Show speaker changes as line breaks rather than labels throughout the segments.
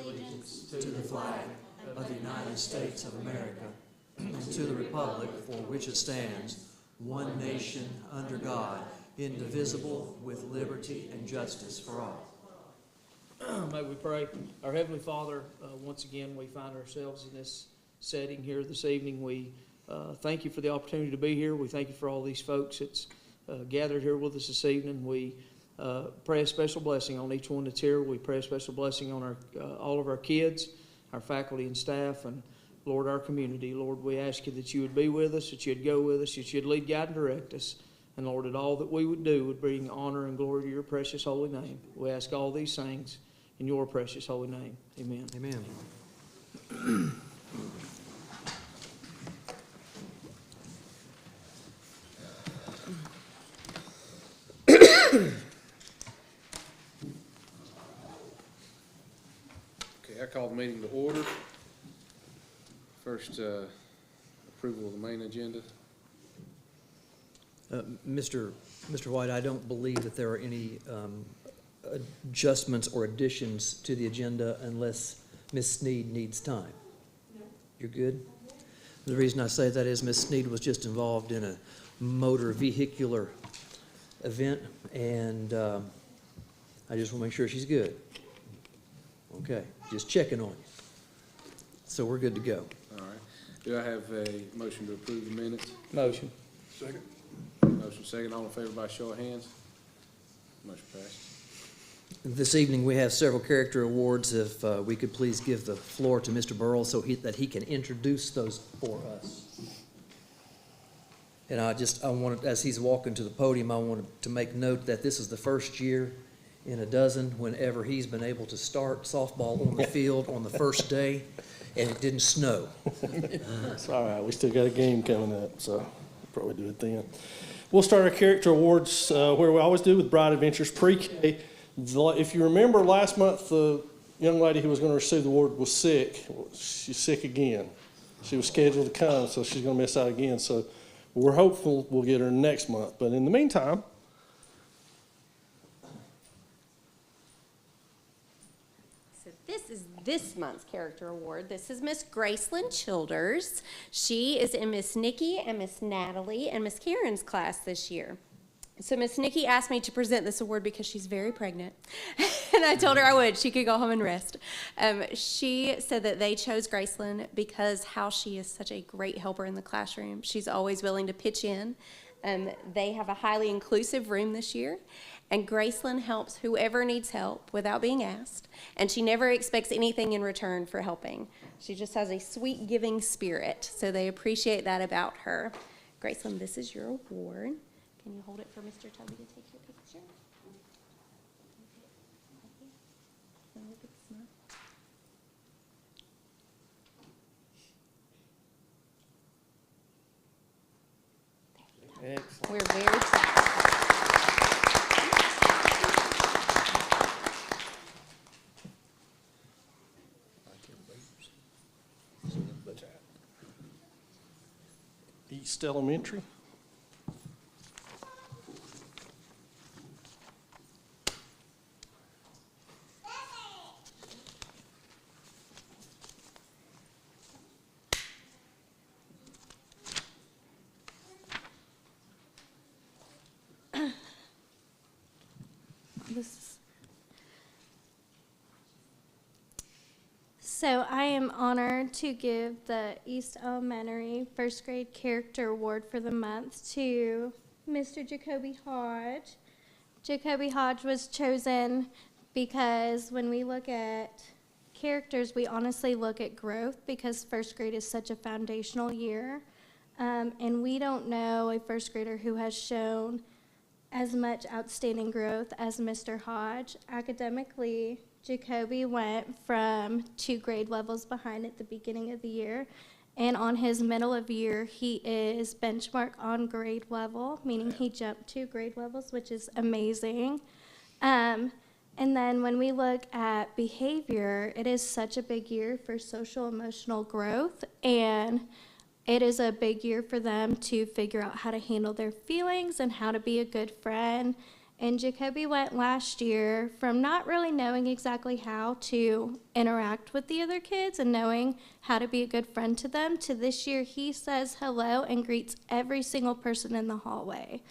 allegiance to the flag of the United States of America and to the republic for which it stands, one nation, under God, indivisible, with liberty and justice for all.
May we pray. Our Heavenly Father, once again we find ourselves in this setting here this evening. We thank you for the opportunity to be here. We thank you for all these folks that's gathered here with us this evening. We pray a special blessing on each one that's here. We pray a special blessing on all of our kids, our faculty and staff, and Lord, our community. Lord, we ask you that you would be with us, that you'd go with us, that you'd lead, guide, and direct us. And Lord, that all that we would do would bring honor and glory to your precious holy name. We ask all these things in your precious holy name. Amen.
Amen.
Okay, I call the meeting to order. First, approval of the main agenda.
Mr. White, I don't believe that there are any adjustments or additions to the agenda unless Ms. Sneed needs time. No. You're good? The reason I say that is Ms. Sneed was just involved in a motor vehicular event, and I just want to make sure she's good. Okay, just checking on you. So we're good to go.
All right. Do I have a motion to approve the minutes?
Motion.
Second. Motion second. All in favor by show of hands? Motion passed.
This evening we have several character awards. If we could please give the floor to Mr. Burrell so that he can introduce those for us. And I wanted, as he's walking to the podium, I wanted to make note that this is the first year in a dozen whenever he's been able to start softball on the field on the first day, and it didn't snow.
It's all right. We still got a game coming up, so we'll probably do it then. We'll start our character awards where we always do with Bright Adventures Pre-K. If you remember last month, the young lady who was going to receive the award was sick. She's sick again. She was scheduled to come, so she's going to miss out again. So we're hopeful we'll get her next month. But in the meantime,
this is this month's character award. This is Miss Gracelyn Childers. She is in Miss Nikki and Miss Natalie and Miss Karen's class this year. So Miss Nikki asked me to present this award because she's very pregnant, and I told her I would. She could go home and rest. She said that they chose Gracelyn because how she is such a great helper in the classroom. She's always willing to pitch in. They have a highly inclusive room this year, and Gracelyn helps whoever needs help without being asked, and she never expects anything in return for helping. She just has a sweet giving spirit, so they appreciate that about her. Gracelyn, this is your award. Can you hold it for Mr. Toby to take your picture?
excellent.
We're very proud.
East Elementary.
So I am honored to give the East Elementary First Grade Character Award for the month to Mr. Jacoby Hodge. Jacoby Hodge was chosen because when we look at characters, we honestly look at growth because first grade is such a foundational year. And we don't know a first grader who has shown as much outstanding growth as Mr. Hodge. Academically, Jacoby went from 2 grade levels behind at the beginning of the year, and on his middle of year, he is benchmark on grade level, meaning he jumped 2 grade levels, which is amazing. And then when we look at behavior, it is such a big year for social emotional growth, and it is a big year for them to figure out how to handle their feelings and how to be a good friend And Jacoby went last year from not really knowing exactly how to interact with the other kids and knowing how to be a good friend to them, to this year he says hello and greets every single person in the hallway.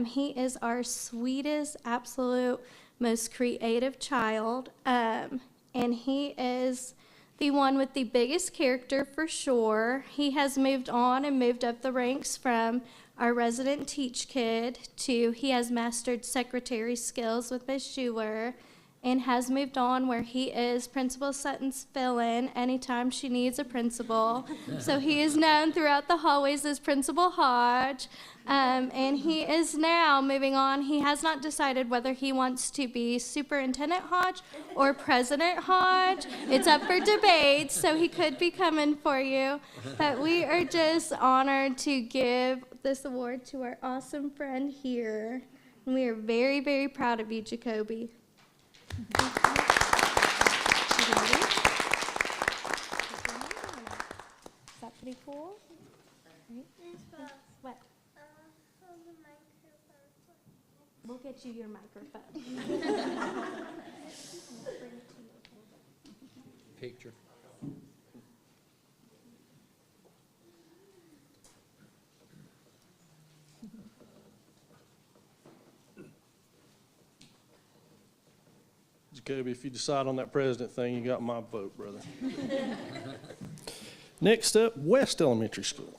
He is our sweetest, absolute, most creative child, and he is the one with the biggest character for sure. He has moved on and moved up the ranks from our resident teach kid to he has mastered secretary skills with Miss Schuler and has moved on where he is Principal Sutton's fill-in anytime she needs a principal. So he is known throughout the hallways as Principal Hodge. And he is now moving on. He has not decided whether he wants to be Superintendent Hodge or President Hodge. It's up for debate, so he could be coming for you. But we are just honored to give this award to our awesome friend here. And we are very, very proud of you, Jacoby. Is that pretty cool? What? We'll get you your microphone.
Picture.
Jacoby, if you decide on that president thing, you got my vote, brother. Next up, West Elementary School.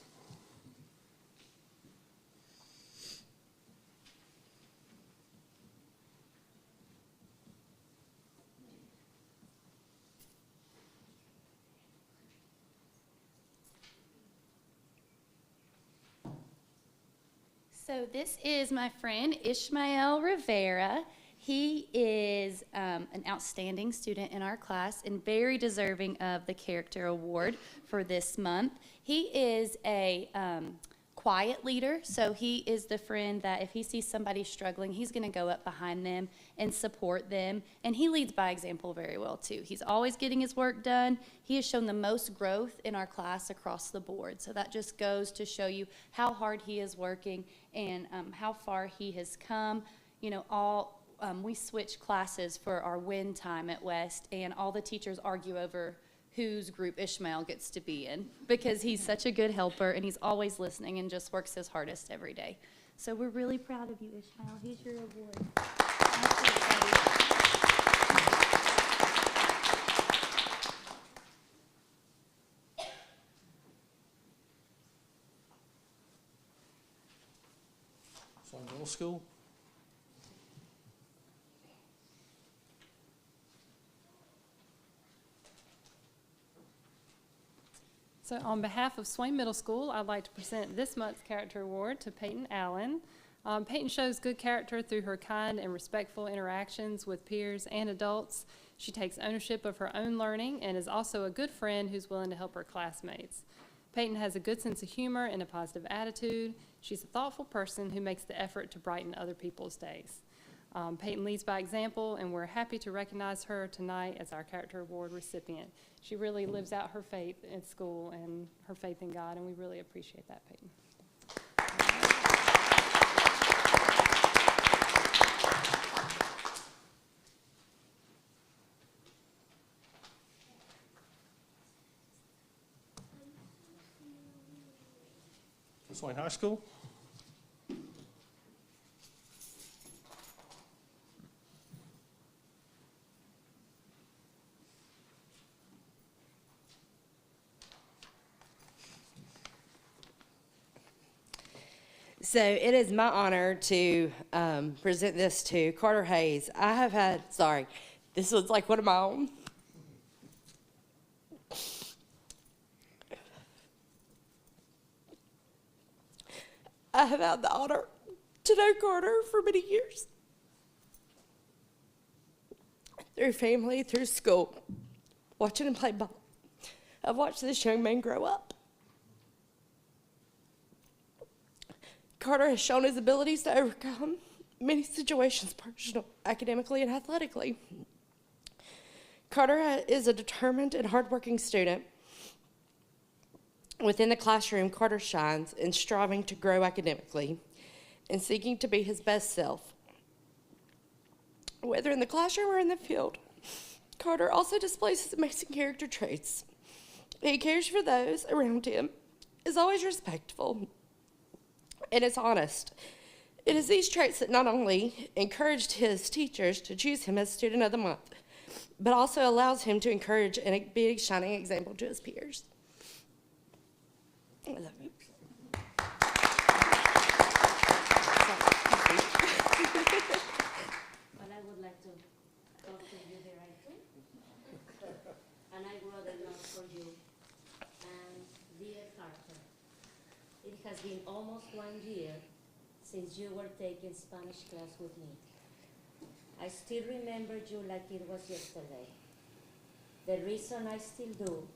So this is my friend Ishmael Rivera. He is an outstanding student in our class and very deserving of the Character Award for this month. He is a quiet leader, so he is the friend that if he sees somebody struggling, he's going to go up behind them and support them. And he leads by example very well, too. He's always getting his work done. He has shown the most growth in our class across the board. So that just goes to show you how hard he is working and how far he has come. You know, we switch classes for our win time at West, and all the teachers argue over whose group Ishmael gets to be in because he's such a good helper and he's always listening and just works his hardest every day. So we're really proud of you, Ishmael. Here's your award.
Swain Middle School.
So on behalf of Swain Middle School, I'd like to present this month's Character Award to Peyton Allen. Peyton shows good character through her kind and respectful interactions with peers and adults. She takes ownership of her own learning and is also a good friend who's willing to help her classmates. Peyton has a good sense of humor and a positive attitude. She's a thoughtful person who makes the effort to brighten other people's days. Peyton leads by example, and we're happy to recognize her tonight as our Character Award recipient. She really lives out her faith at school and her faith in God, and we really appreciate that, Peyton.
Swain High School.
So it is my honor to present this to Carter Hayes. This was like one of my own. I have had the honor to know Carter for many years. Through family, through school, watching him play ball. I've watched this young man grow up. Carter has shown his abilities to overcome many situations, personal, academically, and athletically. Carter is a determined and hardworking student. Within the classroom, Carter shines in striving to grow academically and seeking to be his best self. Whether in the classroom or in the field, Carter also displays his amazing character traits. He cares for those around him, is always respectful, and is honest. It is these traits that not only encouraged his teachers to choose him as Student of the Month, but also allows him to encourage and be a shining example to his peers. I love you.
Well, I would like to talk to you here, I think. And I wrote a note for you. And dear Carter, it has been almost 1 year since you were taking Spanish class with me. I still remember you like it was yesterday. The reason I still do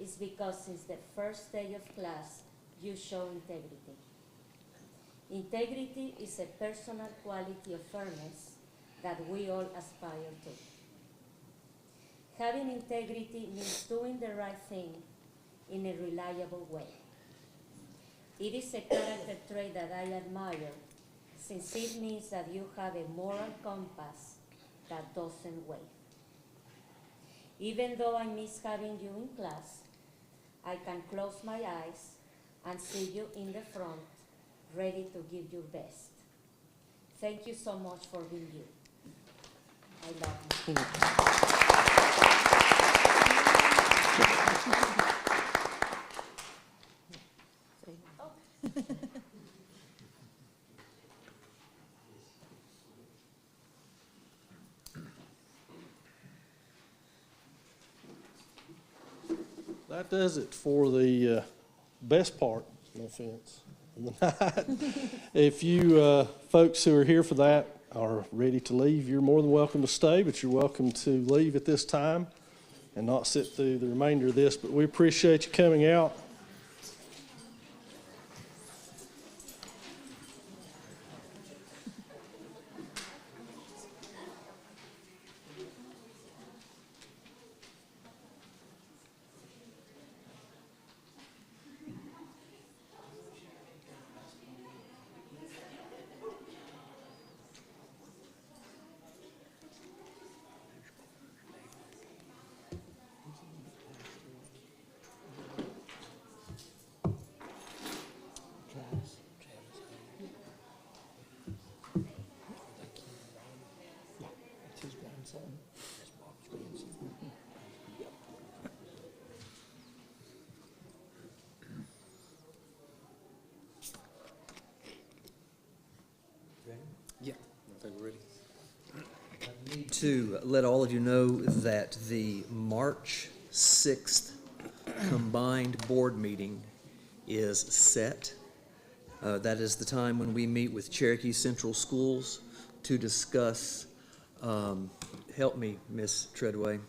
is because since the first day of class, you show integrity. Integrity is a personal quality of fairness that we all aspire to. Having integrity means doing the right thing in a reliable way. It is a character trait that I admire, since it means that you have a moral compass that doesn't waver. Even though I miss having you in class, I can close my eyes and see you in the front, ready to give your best. Thank you so much for being you. I love you.
That does it for the best part, no offense, of the night. If you folks who are here for that are ready to leave, you're more than welcome to stay, but you're welcome to leave at this time and not sit through the remainder of this. But we appreciate you coming out.
Yeah. I think we're ready.
I need to let all of you know that the March 6th combined board meeting is set. That is the time when we meet with Cherokee Central Schools to discuss, help me, Miss Treadway.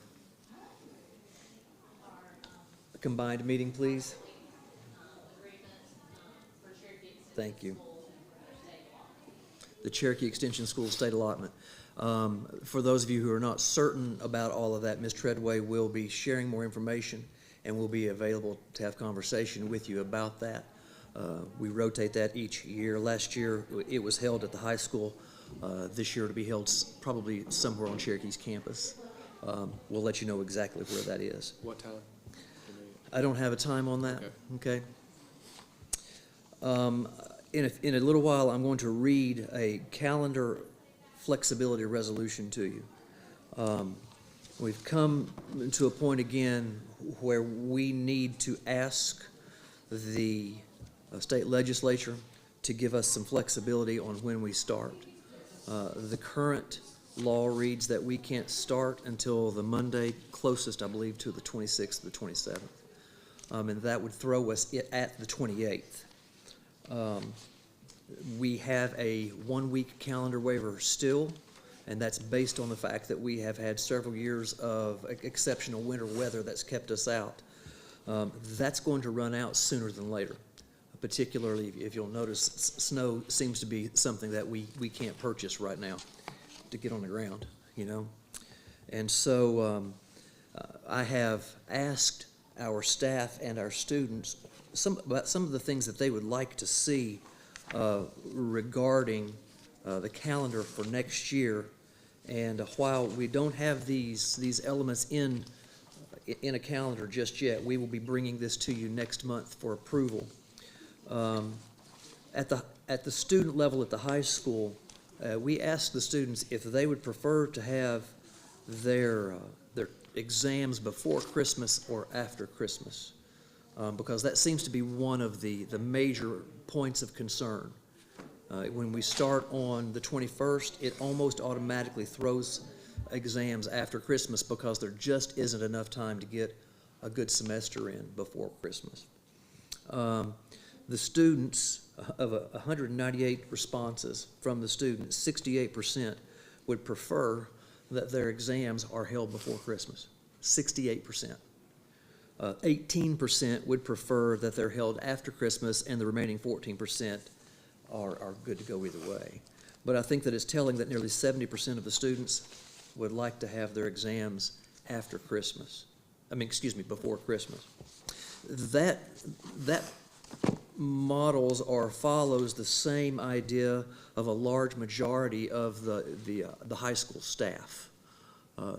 A combined meeting, please. Thank you. The Cherokee Extension School state allotment. For those of you who are not certain about all of that, Ms. Treadway will be sharing more information and will be available to have conversation with you about that. We rotate that each year. Last year, it was held at the high school. This year, it'll be held probably somewhere on Cherokee's campus. We'll let you know exactly where that is.
What time?
I don't have a time on that,
Okay.
In a little while, I'm going to read a calendar flexibility resolution to you. We've come to a point again where we need to ask the state legislature to give us some flexibility on when we start. The current law reads that we can't start until the Monday closest, I believe, to the 26th or the 27th. And that would throw us at the 28th. We have a 1-week calendar waiver still, and that's based on the fact that we have had several years of exceptional winter weather that's kept us out. That's going to run out sooner than later. Particularly, if you'll notice, snow seems to be something that we can't purchase right now to get on the ground, you know. And so I have asked our staff and our students about some of the things that they would like to see regarding the calendar for next year, And while we don't have these elements in a calendar just yet, we will be bringing this to you next month for approval. At the student level at the high school, we asked the students if they would prefer to have their exams before Christmas or after Christmas, because that seems to be one of the major points of concern. When we start on the 21st, it almost automatically throws exams after Christmas because there just isn't enough time to get a good semester in before Christmas. The students, of 198 responses from the students, 68% would prefer that their exams are held before Christmas. 68%. 18% would prefer that they're held after Christmas, and the remaining 14% are good to go either way. But I think that it's telling that nearly 70% of the students would like to have their exams after Christmas. Before Christmas. That models or follows the same idea of a large majority of the high school staff.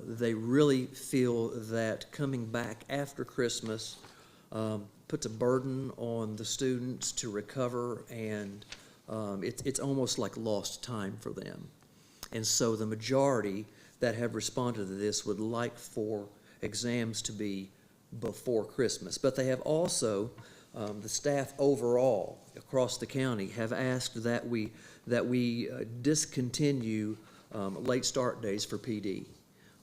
They really feel that coming back after Christmas puts a burden on the students to recover, and it's almost like lost time for them. And so the majority that have responded to this would like for exams to be before Christmas. But they have also, the staff overall across the county have asked that we discontinue late start days for PD.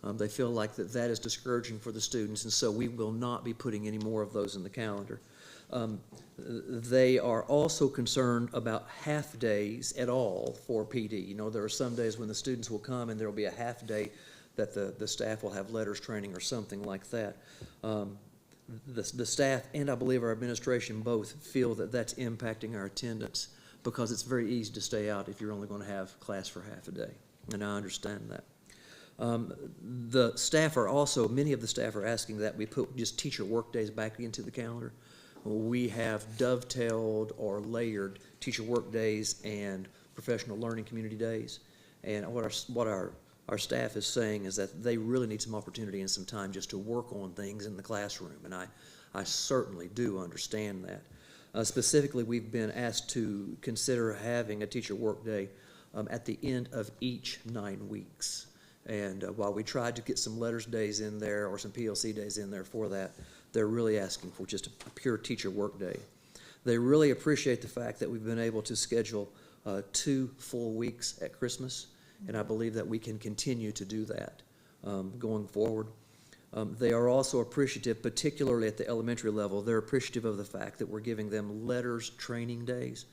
They feel like that is discouraging for the students, and so we will not be putting any more of those in the calendar. They are also concerned about half days at all for PD. You know, there are some days when the students will come and there will be a half day that the staff will have letters training or something like that. The staff and I believe our administration both feel that that's impacting our attendance, because it's very easy to stay out if you're only going to have class for half a day, and I understand that. The staff are also, many of the staff are asking that we put just teacher work days back into the calendar. We have dovetailed or layered teacher work days and professional learning community days. And what our staff is saying is that they really need some opportunity and some time just to work on things in the classroom. And I certainly do understand that. Specifically, we've been asked to consider having a teacher work day at the end of each 9 weeks. And while we tried to get some letters days in there or some PLC days in there for that, they're really asking for just a pure teacher work day. They really appreciate the fact that we've been able to schedule 2 full weeks at Christmas, and I believe that we can continue to do that going forward. They are also appreciative, particularly at the elementary level, they're appreciative of the fact that we're giving them letters training days.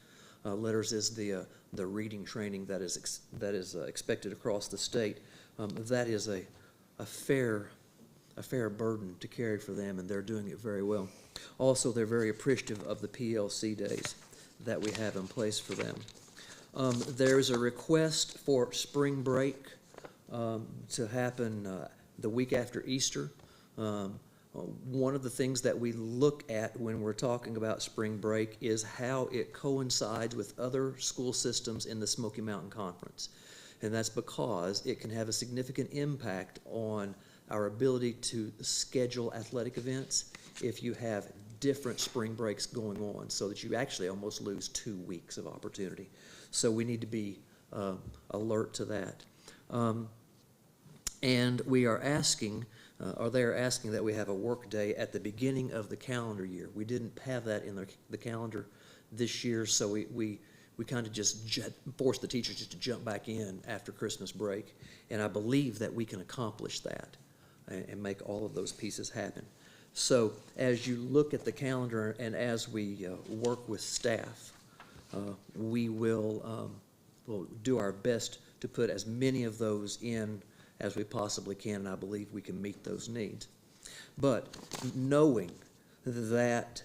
Letters is the reading training that is expected across the state. That is a fair burden to carry for them, and they're doing it very well. Also, they're very appreciative of the PLC days that we have in place for them. There is a request for spring break to happen the week after Easter. One of the things that we look at when we're talking about spring break is how it coincides with other school systems in the Smoky Mountain Conference. And that's because it can have a significant impact on our ability to schedule athletic events if you have different spring breaks going on, so that you actually almost lose 2 weeks of opportunity. So we need to be alert to that. And we are asking, or they are asking that we have a work day at the beginning of the calendar year. We didn't have that in the calendar this year, so we kind of just forced the teachers just to jump back in after Christmas break. And I believe that we can accomplish that and make all of those pieces happen. So as you look at the calendar and as we work with staff, we will we'll do our best to put as many of those in as we possibly can, and I believe we can meet those needs. But knowing that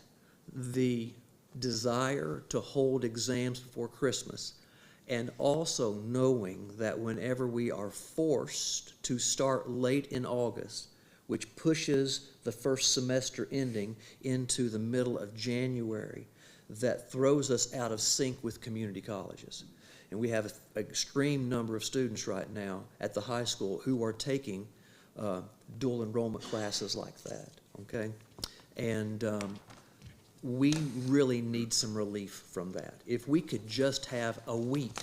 the desire to hold exams before Christmas, and also knowing that whenever we are forced to start late in August, which pushes the first semester ending into the middle of January, that throws us out of sync with community colleges. And we have an extreme number of students right now at the high school who are taking dual enrollment classes like that, okay? And we really need some relief from that. If we could just have a week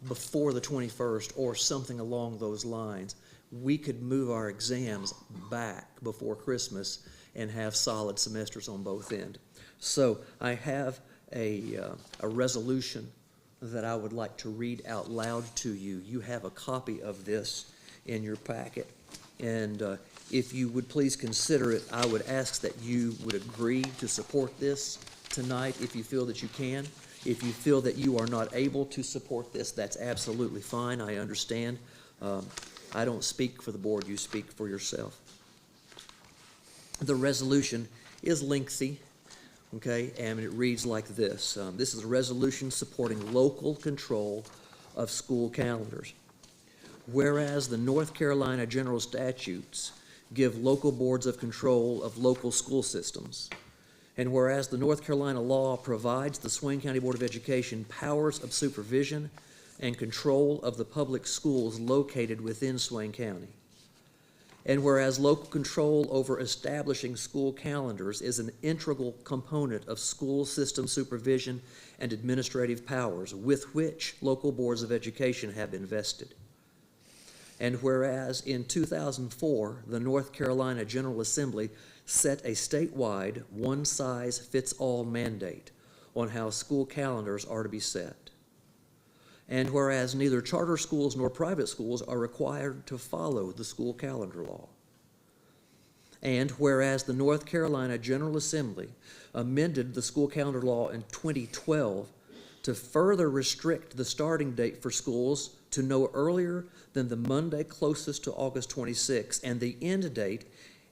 before the 21st or something along those lines, we could move our exams back before Christmas and have solid semesters on both ends. So I have a resolution that I would like to read out loud to you. You have a copy of this in your packet. And if you would please consider it, I would ask that you would agree to support this tonight if you feel that you can. If you feel that you are not able to support this, that's absolutely fine. I understand. I don't speak for the board. You speak for yourself. The resolution is lengthy, okay, and it reads like this. This is a resolution supporting local control of school calendars. Whereas the North Carolina General Statutes give local boards of control of local school systems, and whereas the North Carolina law provides the Swain County Board of Education powers of supervision and control of the public schools located within Swain County, and whereas local control over establishing school calendars is an integral component of school system supervision and administrative powers with which local boards of education have been vested. And whereas in 2004, the North Carolina General Assembly set a statewide one-size-fits-all mandate on how school calendars are to be set. And whereas neither charter schools nor private schools are required to follow the school calendar law. And whereas the North Carolina General Assembly amended the school calendar law in 2012 to further restrict the starting date for schools to no earlier than the Monday closest to August 26, and the end date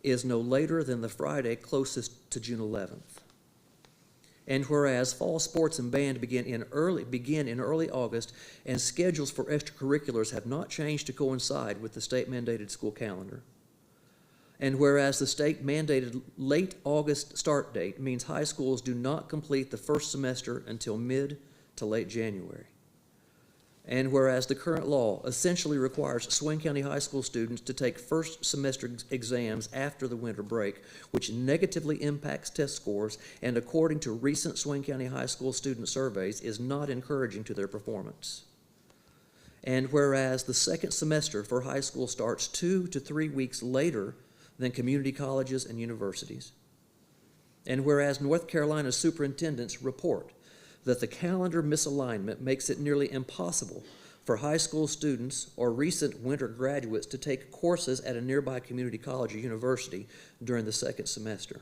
is no later than the Friday closest to June 11th. And whereas fall sports and band begin in early August, and schedules for extracurriculars have not changed to coincide with the state-mandated school calendar. And whereas the state-mandated late August start date means high schools do not complete the first semester until mid to late January. And whereas the current law essentially requires Swain County High School students to take first semester exams after the winter break, which negatively impacts test scores and, according to recent Swain County High School student surveys, is not encouraging to their performance. And whereas the second semester for high school starts 2 to 3 weeks later than community colleges and universities. And whereas North Carolina superintendents report that the calendar misalignment makes it nearly impossible for high school students or recent winter graduates to take courses at a nearby community college or university during the second semester.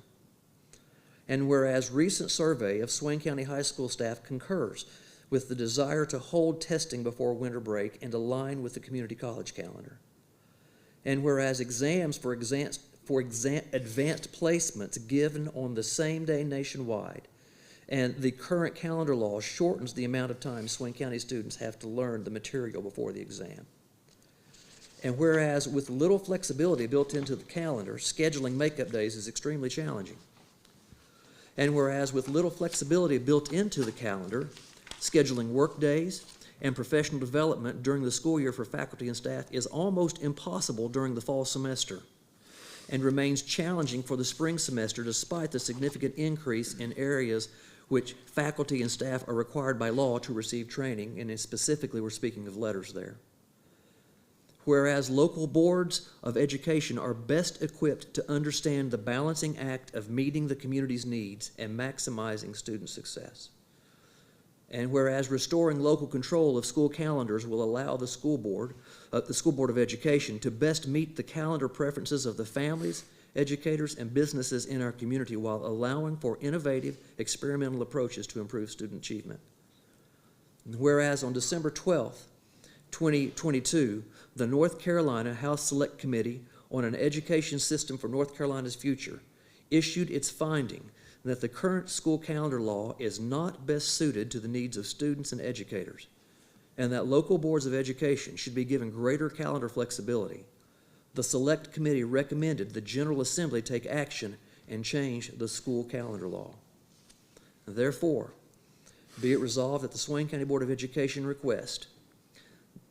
And whereas recent survey of Swain County High School staff concurs with the desire to hold testing before winter break and align with the community college calendar. And whereas exams for advanced placements given on the same day nationwide, and the current calendar law shortens the amount of time Swain County students have to learn the material before the exam. And whereas with little flexibility built into the calendar, scheduling makeup days is extremely challenging. And whereas with little flexibility built into the calendar, scheduling work days and professional development during the school year for faculty and staff is almost impossible during the fall semester and remains challenging for the spring semester despite the significant increase in areas which faculty and staff are required by law to receive training, and specifically we're speaking of letters there. Whereas local boards of education are best equipped to understand the balancing act of meeting the community's needs and maximizing student success. And whereas restoring local control of school calendars will allow the school board of education to best meet the calendar preferences of the families, educators, and businesses in our community while allowing for innovative experimental approaches to improve student achievement. And whereas on December 12th, 2022, the North Carolina House Select Committee on an Education System for North Carolina's Future issued its finding that the current school calendar law is not best suited to the needs of students and educators, and that local boards of education should be given greater calendar flexibility. The Select Committee recommended the General Assembly take action and change the school calendar law. Therefore, be it resolved that the Swain County Board of Education request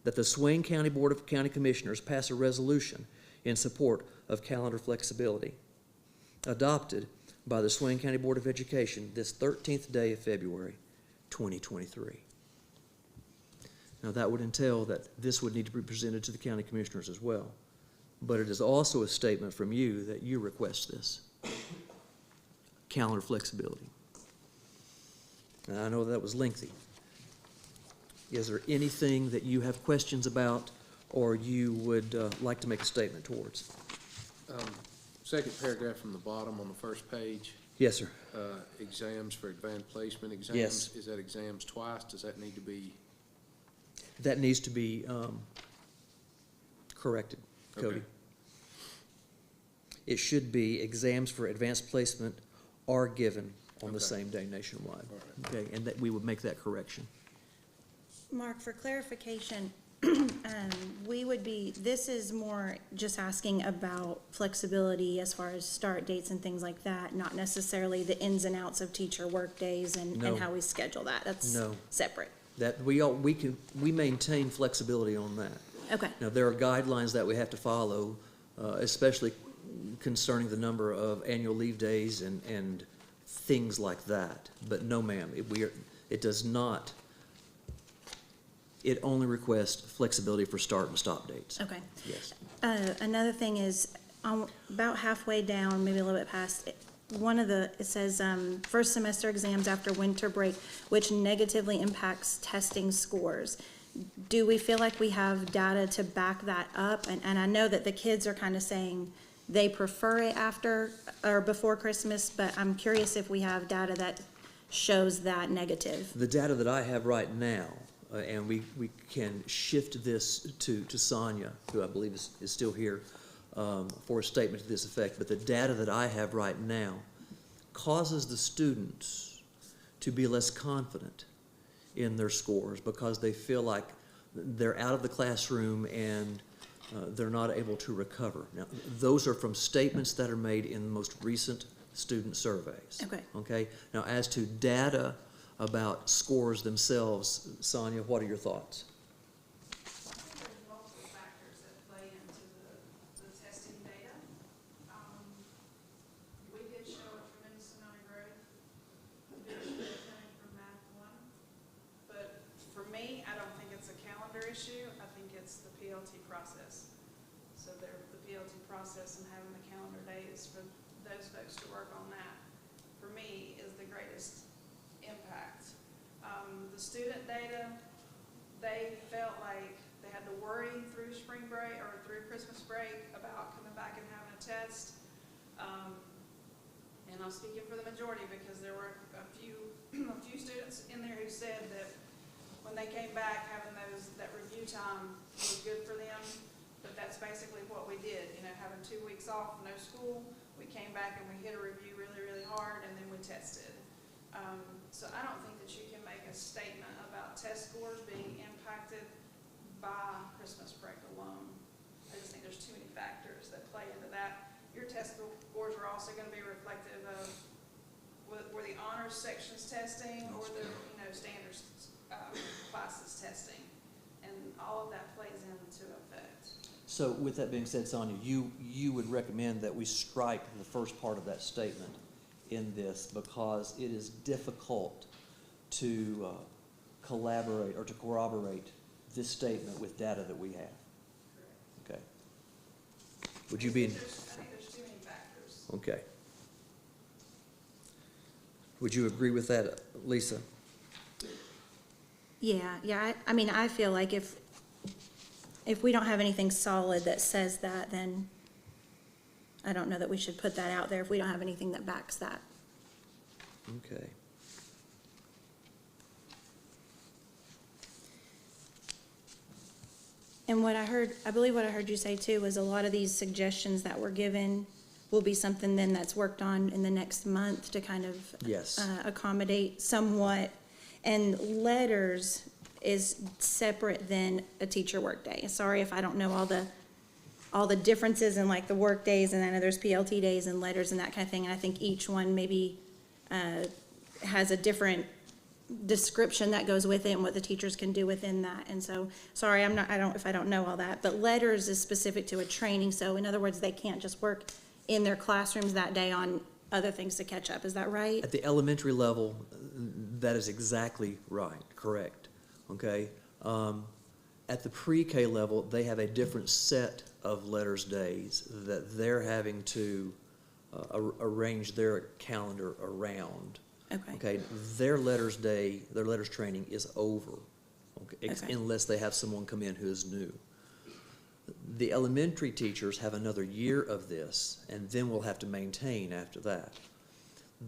that the Swain County Board of County Commissioners pass a resolution in support of calendar flexibility, adopted by the Swain County Board of Education this 13th day of February, 2023. Now, that would entail that this would need to be presented to the county commissioners as well. But it is also a statement from you that you request this. Calendar flexibility. Now, I know that was lengthy. Is there anything that you have questions about or you would like to make a statement towards?
Second paragraph from the bottom on the first page,
Yes, sir.
exams for advanced placement exams.
Yes.
Is that exams twice? Does that need to be?
That needs to be corrected, Cody.
Okay.
It should be exams for advanced placement are given on the
Okay.
same day nationwide.
All
Okay, and that we would make that correction.
Mark, for clarification, we would be, this is more just asking about flexibility as far as start dates and things like that, not necessarily the ins and outs of teacher work days and
No.
how we schedule that. That's
No.
separate.
That we maintain flexibility on that.
Okay,
Now, there are guidelines that we have to follow, especially concerning the number of annual leave days and things like that. But no, ma'am, it does not, it only requests flexibility for start and stop dates.
okay.
Yes.
Another thing is, about halfway down, maybe a little bit past, it says, first semester exams after winter break, which negatively impacts testing scores. Do we feel like we have data to back that up? And I know that the kids are kind of saying they prefer it after or before Christmas, but I'm curious if we have data that shows that negative.
The data that I have right now, and we can shift this to Sonia, who I believe is still here, for a statement to this effect, but the data that I have right now causes the students to be less confident in their scores because they feel like they're out of the classroom and they're not able to recover. Now, those are from statements that are made in the most recent student surveys.
Okay.
Okay? Now, as to data about scores themselves, Sonia, what are your thoughts?
There's multiple factors that play into the testing data. We did show a tremendous amount of growth, especially coming from Math 1. But for me, I don't think it's a calendar issue. I think it's the PLT process. So the PLT process and having the calendar days for those folks to work on that, for me, is the greatest impact. The student data, they felt like they had to worry through spring break or through Christmas break about coming back and having a test. And I'm speaking for the majority because there were a few students in there who said that when they came back, having that review time was good for them. But that's basically what we did. You know, having 2 weeks off, no school, we came back and we hit a review really, really hard, and then we tested. So I don't think that you can make a statement about test scores being impacted by Christmas break alone. I just think there's too many factors that play into that. Your test scores are also going to be reflective of were the honors sections testing or the standards classes testing, and all of that plays into effect.
So with that being said, Sonia, you would recommend that we strike the first part of that statement in this because it is difficult to collaborate or to corroborate this statement with data that we have. Okay. Would you be in?
I think there's too many factors.
Okay. Would you agree with that, Lisa?
Yeah, I mean, I feel like if we don't have anything solid that says that, then I don't know that we should put that out there if we don't have anything that backs that.
Okay.
And I believe what I heard you say too, was a lot of these suggestions that were given will be something then that's worked on in the next month to kind of
Yes.
accommodate somewhat. And letters is separate than a teacher workday. Sorry if I don't know all the differences in like the work days, and I know there's PLT days and letters and that kind of thing. And I think each one maybe has a different description that goes with it and what the teachers can do within that. And so, sorry, if I don't know all that, but letters is specific to a training. So in other words, they can't just work in their classrooms that day on other things to catch up. Is that right?
At the elementary level, that is exactly right, correct, okay? At the pre-K level, they have a different set of letters days that they're having to arrange their calendar around.
Okay.
Okay, their letters day, their letters training is over, okay,
Okay.
unless they have someone come in who is new. The elementary teachers have another year of this, and then we'll have to maintain after that.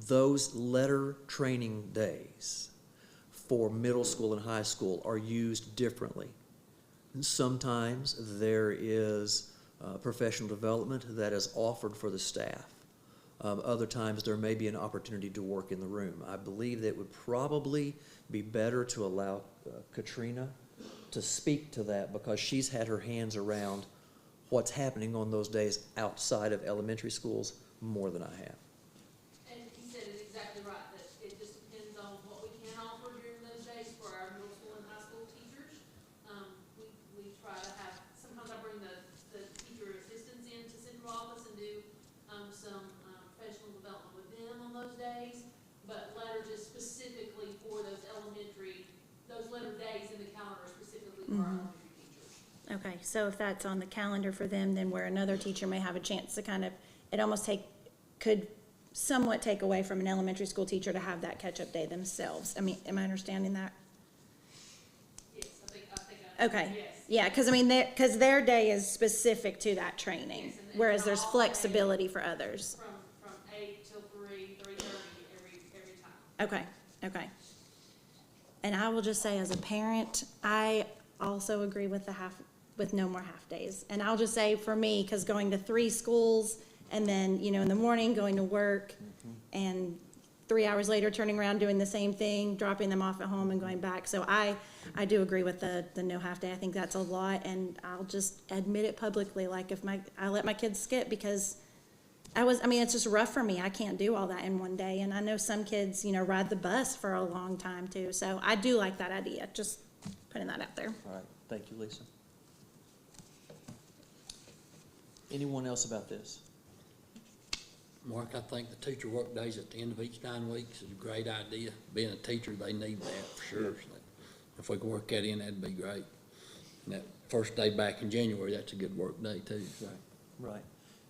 Those letter training days for middle school and high school are used differently. Sometimes there is professional development that is offered for the staff. Other times there may be an opportunity to work in the room. I believe that it would probably be better to allow Katrina to speak to that, because she's had her hands around what's happening on those days outside of elementary schools more than I have.
And he said it exactly right, that it just depends on what we can offer during those days for our middle school and high school teachers. We try to have, sometimes I bring the teacher assistants into central office and do some professional development with them on those days, but letters is specifically for those elementary, those letter days in the calendar specifically for our elementary teachers.
Okay, so if that's on the calendar for them, then where another teacher may have a chance to kind of, it almost could somewhat take away from an elementary school teacher to have that catch-up day themselves. I mean, am I understanding that?
Yes, I think I
Okay.
yes.
Yeah, because I mean, because their day is specific to that training,
Yes, and
whereas
they're
there's
all
flexibility for others.
From 8 till 3:30 every time.
Okay, okay. And I will just say, as a parent, I also agree with with no more half days. And I'll just say for me, because going to 3 schools and then, in the morning going to work and 3 hours later turning around doing the same thing, dropping them off at home and going back. So I do agree with the no half day. I think that's a lot, and I'll just admit it publicly. Like if I let my kids skip because it's just rough for me. I can't do all that in one day. And I know some kids, ride the bus for a long time too. So I do like that idea. Just putting that out there.
All right, thank you, Lisa. Anyone else about this?
Mark, I think the teacher work days at the end of each 9 weeks is a great idea. Being a teacher, they need that for sure. So if we could work that in, that'd be great. And that first day back in January, that's a good work day too. So.
Right.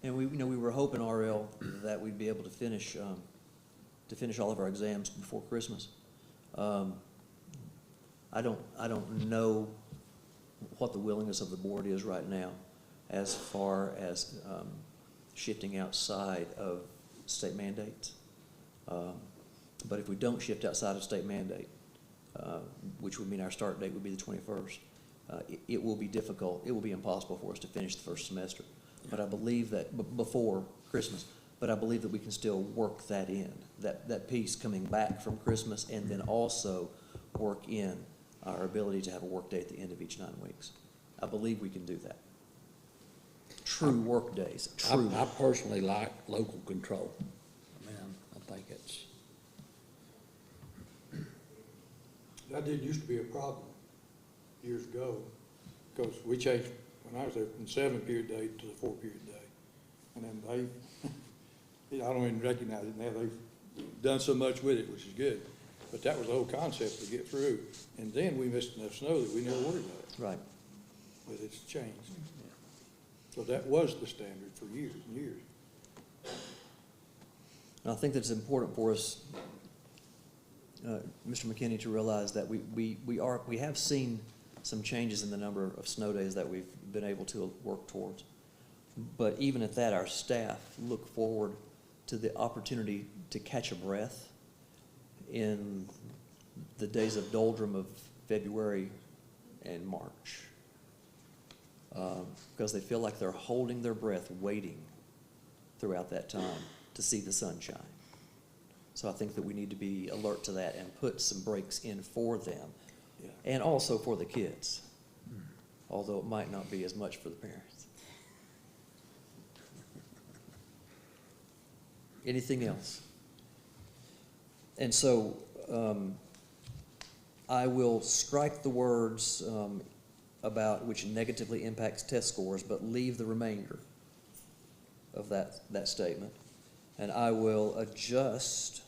And we were hoping, RL, that we'd be able to finish all of our exams before Christmas. I don't know what the willingness of the board is right now as far as shifting outside of state mandates. But if we don't shift outside of state mandate, which would mean our start date would be the 21st, it will be difficult. It will be impossible for us to finish the first semester. But I believe that before Christmas, but I believe that we can still work that in, that piece coming back from Christmas, and then also work in our ability to have a work day at the end of each 9 weeks. I believe we can do that. True work days, true.
I personally like local control. I think it's.
That did used to be a problem years ago, because we changed, when I was there, from 7-period day to the 4-period day. And then I don't even recognize it now, they've done so much with it, which is good. But that was the whole concept to get through. And then we missed enough snow that we never worried about it.
Right.
But it's changed. So that was the standard for years and years.
And I think that it's important for us, Mr. McKinney, to realize that we have seen some changes in the number of snow days that we've been able to work towards. But even at that, our staff look forward to the opportunity to catch a breath in the days of doldrum of February and March. Because they feel like they're holding their breath, waiting throughout that time to see the sunshine. So I think that we need to be alert to that and put some breaks in for them, and also for the kids, although it might not be as much for the parents. Anything else? And so I will strike the words about which negatively impacts test scores, but leave the remainder of that statement. And I will adjust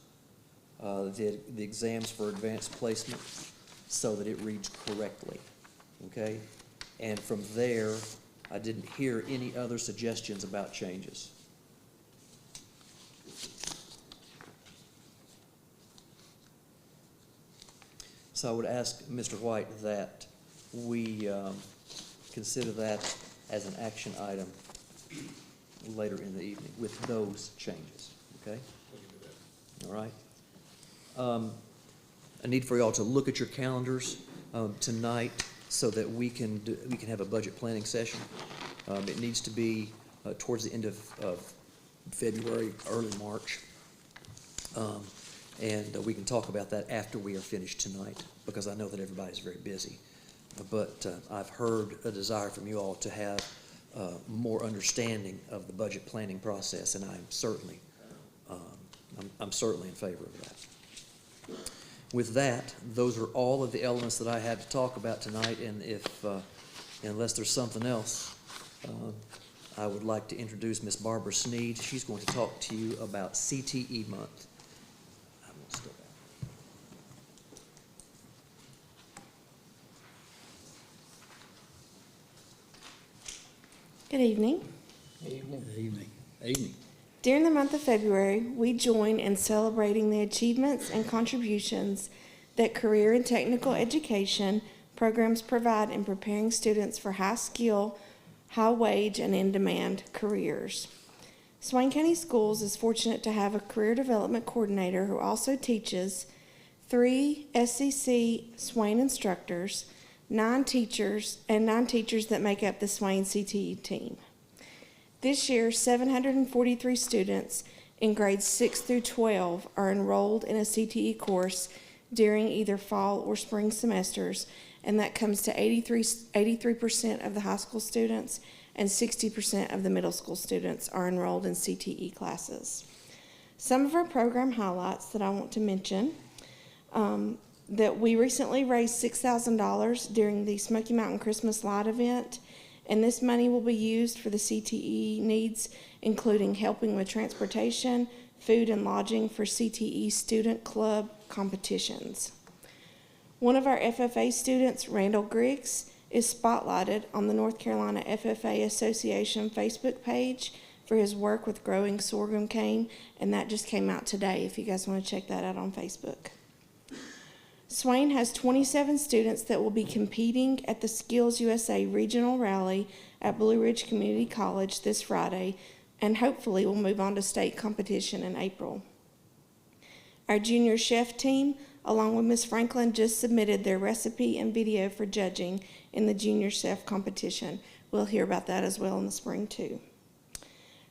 the exams for advanced placement so that it reads correctly, okay? And from there, I didn't hear any other suggestions about changes. So I would ask Mr. White that we consider that as an action item later in the evening with those changes, okay? All right. I need for y'all to look at your calendars tonight so that we can have a budget planning session. It needs to be towards the end of February, early March. And we can talk about that after we are finished tonight, because I know that everybody's very busy. But I've heard a desire from you all to have more understanding of the budget planning process, and I'm certainly in favor of that. With that, those are all of the elements that I had to talk about tonight, and if unless there's something else, I would like to introduce Miss Barbara Sneed. She's going to talk to you about CTE month. I'm going to step out.
Good evening.
Evening.
During the month of February, we join in celebrating the achievements and contributions that career and technical education programs provide in preparing students for high skill, high wage, and in-demand careers. Swain County Schools is fortunate to have a career development coordinator who also teaches 3 SCC Swain instructors, 9 teachers that make up the Swain CTE team. This year, 743 students in grades 6 through 12 are enrolled in a CTE course during either fall or spring semesters, and that comes to 83% of the high school students and 60% of the middle school students are enrolled in CTE classes. Some of our program highlights that I want to mention, that we recently raised $6,000 during the Smoky Mountain Christmas Light event, and this money will be used for the CTE needs, including helping with transportation, food, and lodging for CTE student club competitions. One of our FFA students, Randall Griggs, is spotlighted on the North Carolina FFA Association Facebook page for his work with growing sorghum cane, and that just came out today if you guys want to check that out on Facebook. Swain has 27 students that will be competing at the Skills USA Regional Rally at Blue Ridge Community College this Friday, and hopefully will move on to state competition in April. Our junior chef team, along with Ms. Franklin, just submitted their recipe and video for judging in the junior chef competition. We'll hear about that as well in the spring too.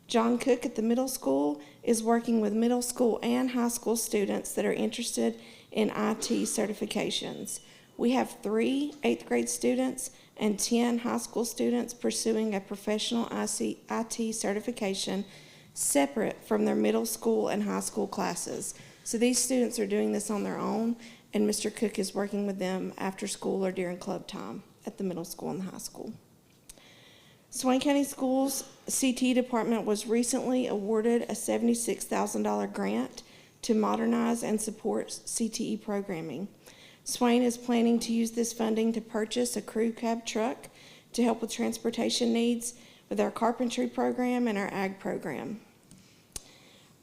John Cook at the middle school is working with middle school and high school students that are interested in IT certifications. We have 3 8th grade students and 10 high school students pursuing a professional IT certification separate from their middle school and high school classes. So these students are doing this on their own, and Mr. Cook is working with them after school or during club time at the middle school and the high school. Swain County Schools CTE department was recently awarded a $76,000 grant to modernize and support CTE programming. Swain is planning to use this funding to purchase a crew cab truck to help with transportation needs with our carpentry program and our ag program.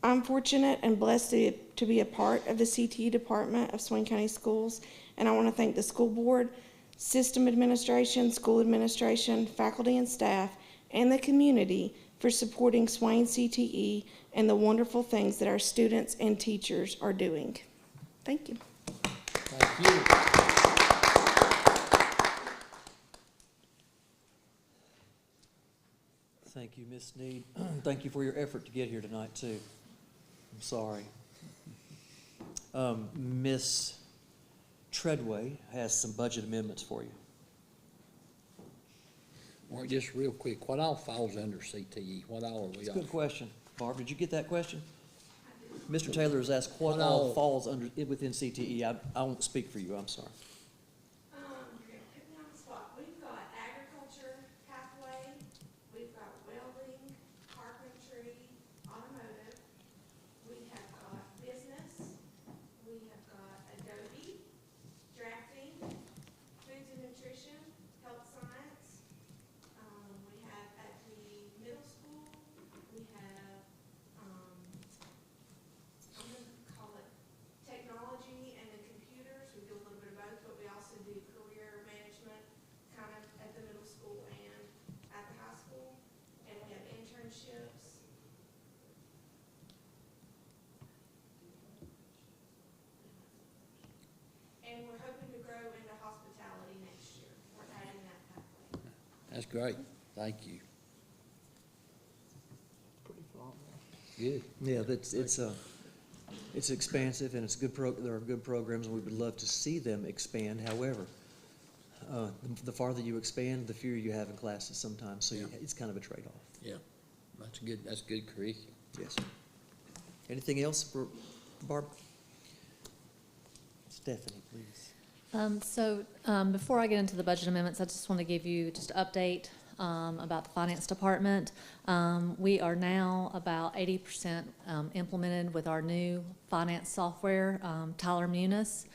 I'm fortunate and blessed to be a part of the CTE department of Swain County Schools, and I want to thank the school board, system administration, school administration, faculty and staff, and the community for supporting Swain CTE and the wonderful things that our students and teachers are doing. Thank you.
Thank you.
Thank you, Ms. Sneed. Thank you for your effort to get here tonight, too. I'm sorry. Ms. Treadway has some budget amendments for you.
Well, just real quick, what all falls under CTE? What all are we
It's a
on?
good question. Barb, did you get that question? Mr. Taylor has asked what
No.
all falls within CTE. I won't speak for you, I'm sorry.
You're gonna put me on the spot. We've got agriculture pathway, we've got welding, carpentry, automotive, we have got business, we have got Adobe, drafting, foods and nutrition, health science. We have at the middle school, we have, I'm gonna call it technology and the computers. We do a little bit of both, but we also do career management kind of at the middle school and at the high school. And we have internships. And we're hoping to grow into hospitality next year. We're adding that pathway.
That's great. Thank you.
Pretty phenomenal.
Good.
Yeah, it's expansive and there are good programs and we would love to see them expand. However, the farther you expand, the fewer you have in classes sometimes, so it's kind of a trade-off.
Yeah, that's good curriculum.
Yes, sir. Anything else for Barb? Stephanie, please.
Before I get into the budget amendments, I just want to give you just an update about the finance department. We are now about 80% implemented with our new finance software, Tyler Munis.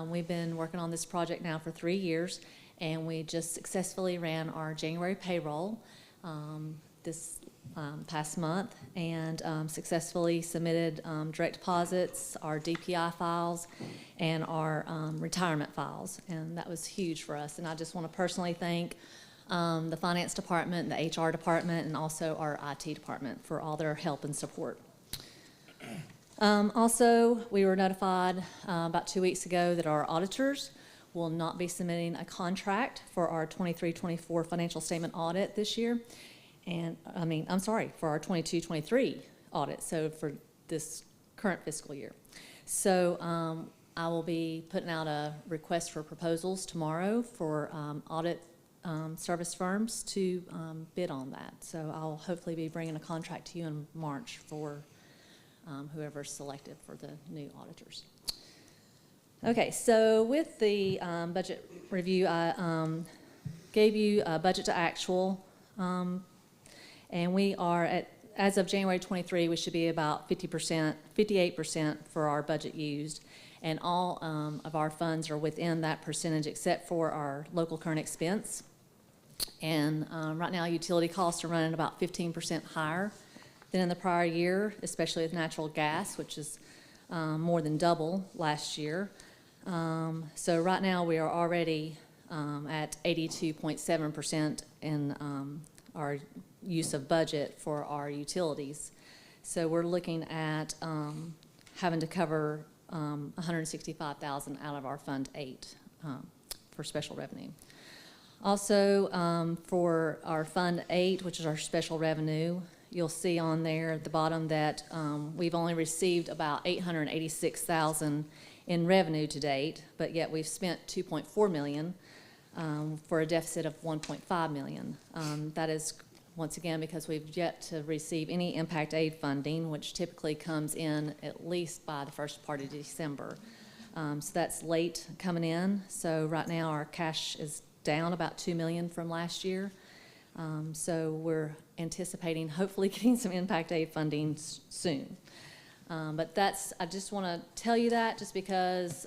We've been working on this project now for 3 years, and we just successfully ran our January payroll this past month and successfully submitted direct deposits, our DPI files, and our retirement files. And that was huge for us. And I just want to personally thank the finance department, the HR department, and also our IT department for all their help and support. Also, we were notified about 2 weeks ago that our auditors will not be submitting a contract for our 23-24 financial statement audit this year. And for our 22-23 audit, so for this current fiscal year. So I will be putting out a request for proposals tomorrow for audit service firms to bid on that. So I'll hopefully be bringing a contract to you in March for whoever's selected for the new auditors. Okay, so with the budget review, I gave you a budget to actual, and we are at, as of January 23, we should be about 58% for our budget used, and all of our funds are within that percentage except for our local current expense. And right now, utility costs are running about 15% higher than in the prior year, especially with natural gas, which is more than double last year. So right now, we are already at 82.7% in our use of budget for our utilities. So we're looking at having to cover $165,000 out of our Fund 8 for special revenue. Also, for our Fund 8, which is our special revenue, you'll see on there at the bottom that we've only received about $886,000 in revenue to date, but yet we've spent $2.4 million for a deficit of $1.5 million. That is, once again, because we've yet to receive any impact aid funding, which typically comes in at least by the first part of December. So that's late coming in. So right now our cash is down about $2 million from last year. So we're anticipating hopefully getting some impact aid funding soon. But I just want to tell you that just because,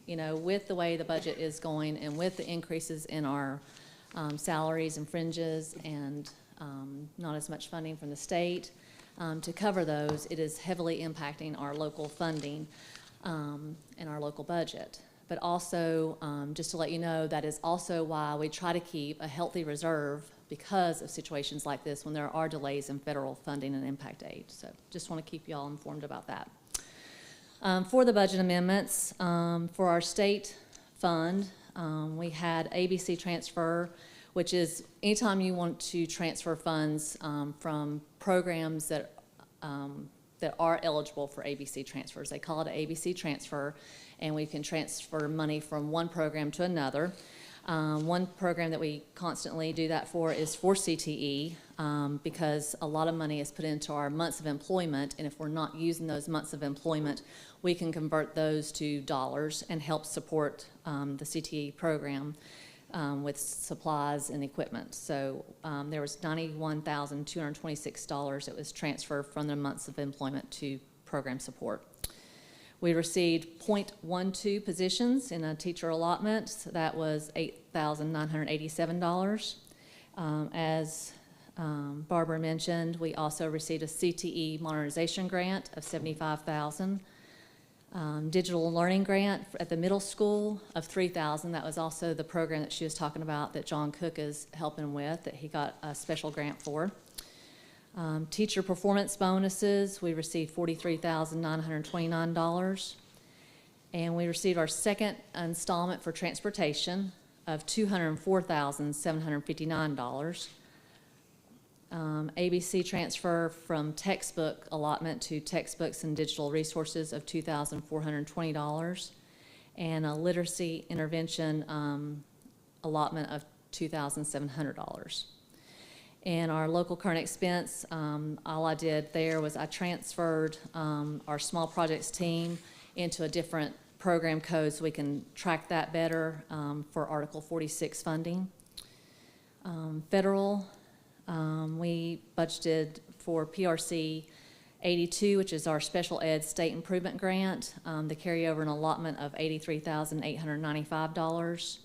with the way the budget is going and with the increases in our salaries and fringes and not as much funding from the state to cover those, it is heavily impacting our local funding and our local budget. But also, just to let you know, that is also why we try to keep a healthy reserve because of situations like this when there are delays in federal funding and impact aid. So just want to keep you all informed about that. For the budget amendments, for our state fund, we had ABC transfer, which is anytime you want to transfer funds from programs that are eligible for ABC transfers. They call it an ABC transfer, and we can transfer money from one program to another. One program that we constantly do that for is for CTE, because a lot of money is put into our months of employment, and if we're not using those months of employment, we can convert those to dollars and help support the CTE program with supplies and equipment. So there was $91,226 that was transferred from the months of employment to program support. We received .12 positions in a teacher allotment. So that was $8,987. As Barbara mentioned, we also received a CTE modernization grant of $75,000. Digital learning grant at the middle school of $3,000. That was also the program that she was talking about that John Cook is helping with, that he got a special grant for. Teacher performance bonuses, we received $43,929. And we received our second installment for transportation of $204,759. ABC transfer from textbook allotment to textbooks and digital resources of $2,420. And a literacy intervention allotment of $2,700. And our local current expense, all I did there was I transferred our small projects team into a different program code so we can track that better for Article 46 funding. Federal, we budgeted for PRC 82, which is our special ed state improvement grant, the carryover an allotment of $83,895.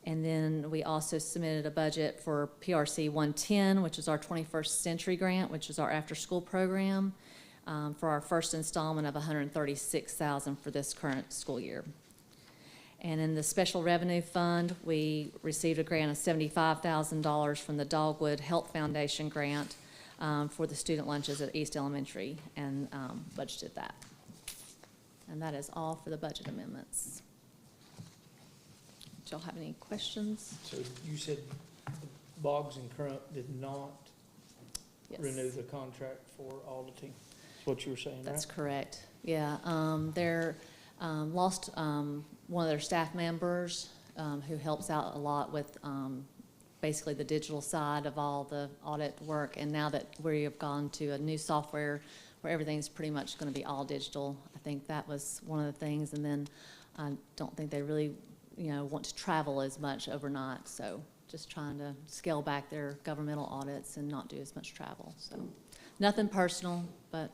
And then we also submitted a budget for PRC 110, which is our 21st Century Grant, which is our after-school program, for our first installment of $136,000 for this current school year. And in the Special Revenue Fund, we received a grant of $75,000 from the Dogwood Health Foundation grant for the student lunches at East Elementary, and budgeted that. And that is all for the budget amendments. Do y'all have any questions?
So you said Boggs and Crump did not renew the contract for auditing? That's what you were saying, right?
That's correct. Yeah, they're lost one of their staff members who helps out a lot with basically the digital side of all the audit work. And now that we have gone to a new software where everything's pretty much going to be all digital, I think that was one of the things. And then I don't think they really want to travel as much overnight, so just trying to scale back their governmental audits and not do as much travel. So nothing personal, but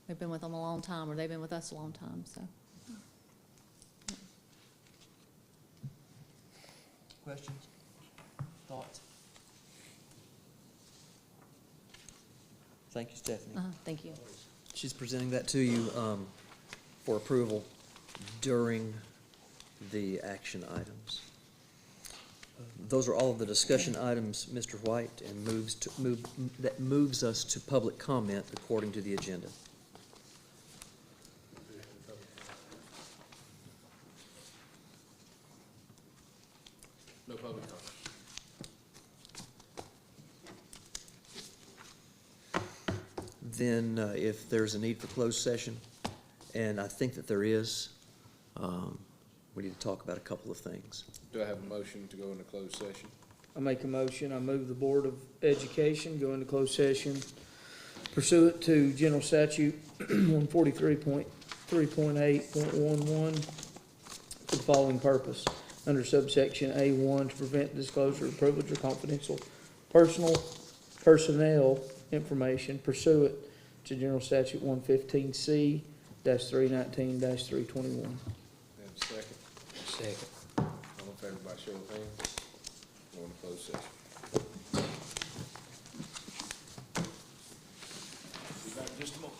we've been with them a long time, or they've been with us a long time, so.
Questions? Thoughts? Thank you, Stephanie.
Thank you.
She's presenting that to you for approval during the action items. Those are all of the discussion items, Mr. White, and that moves us to public comment according to the agenda.
No public comment.
Then if there's a need for closed session, and I think that there is, we need to talk about a couple of things.
Do I have a motion to go into closed session?
I make a motion, I move the Board of Education go into closed session pursuant to General Statute 143.3.8.11 for the following purpose. Under subsection A1, to prevent disclosure of privileged or confidential personnel information pursuant to General Statute 115C-319-321.
Have a second? Second. All in favor by show of hands? Go into closed session. Be back in just a moment.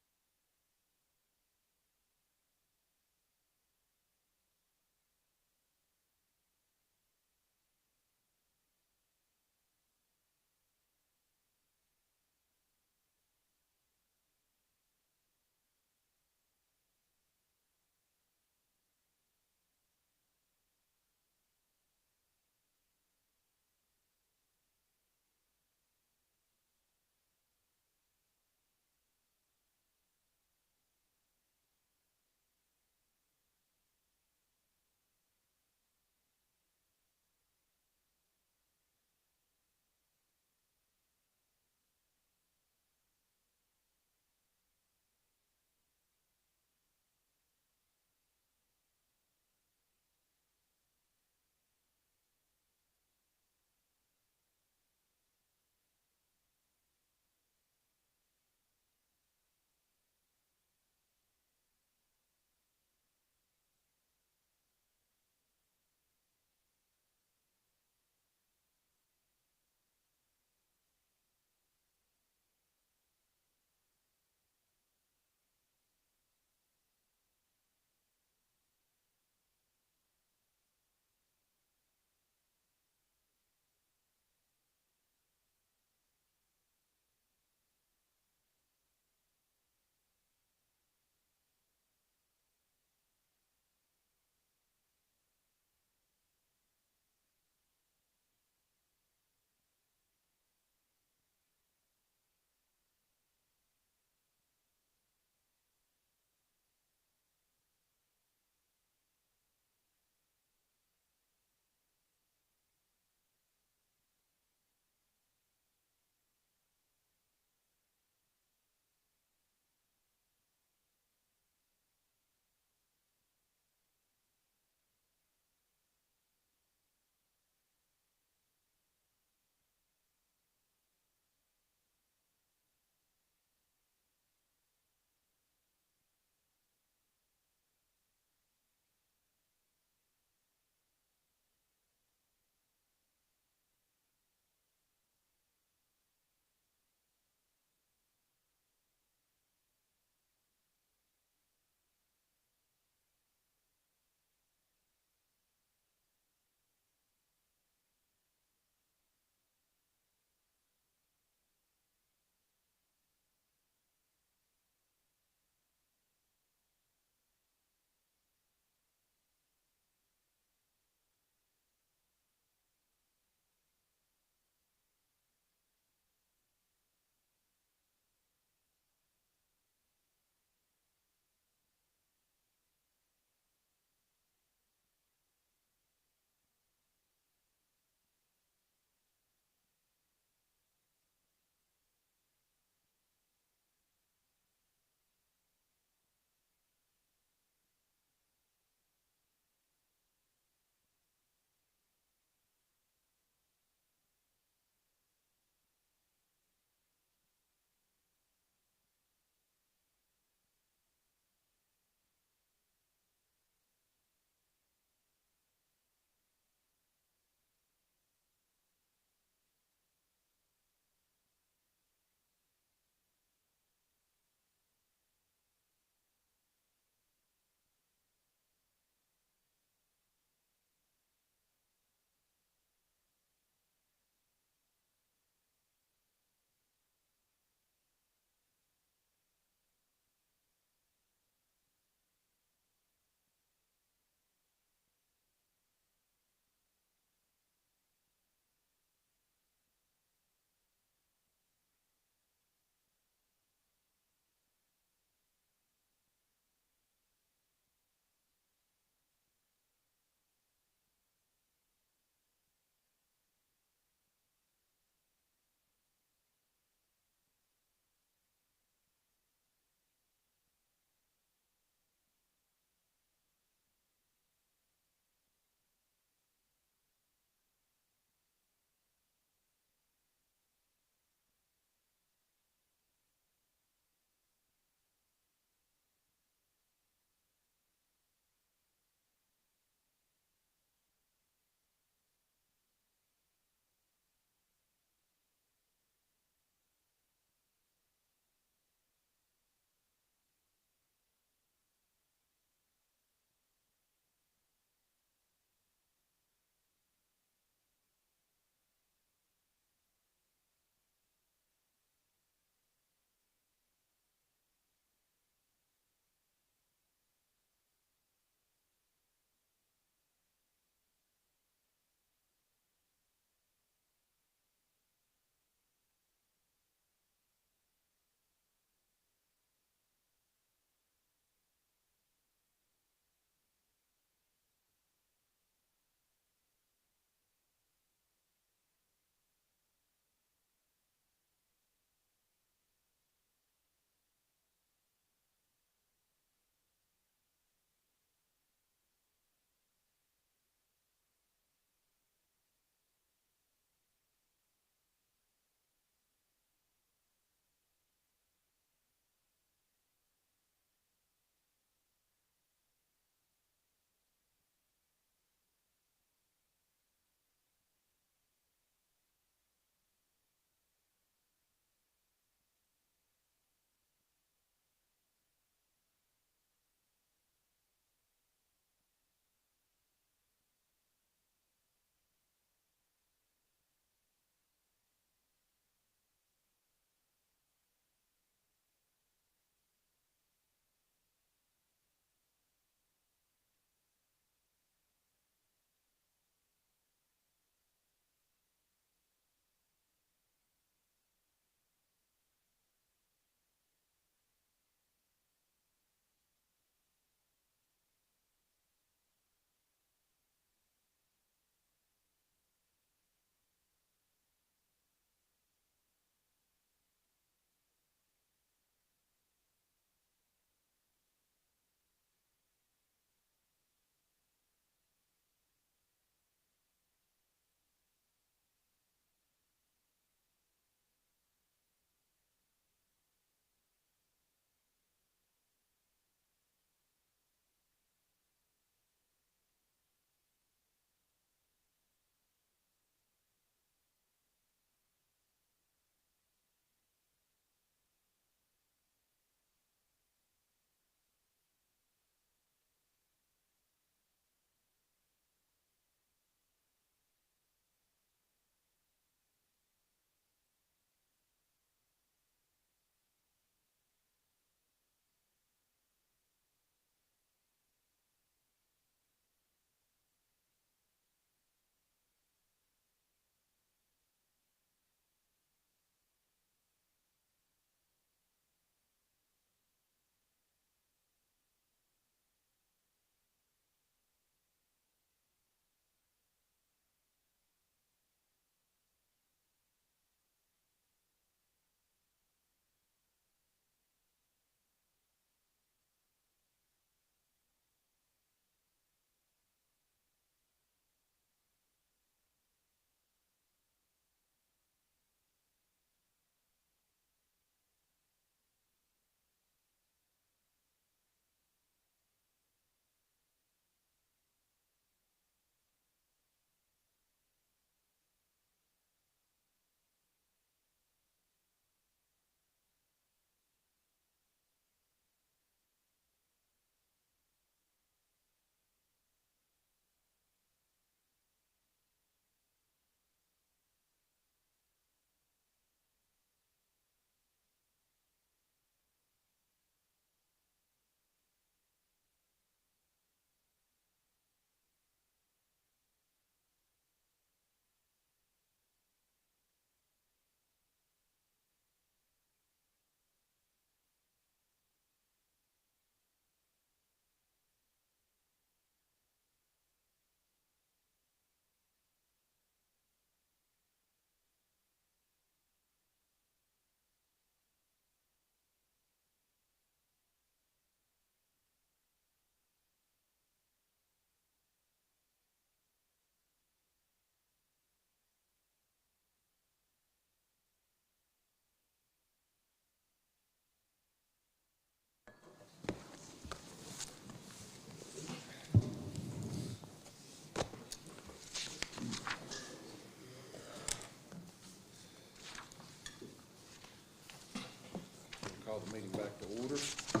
Call the meeting back to order. I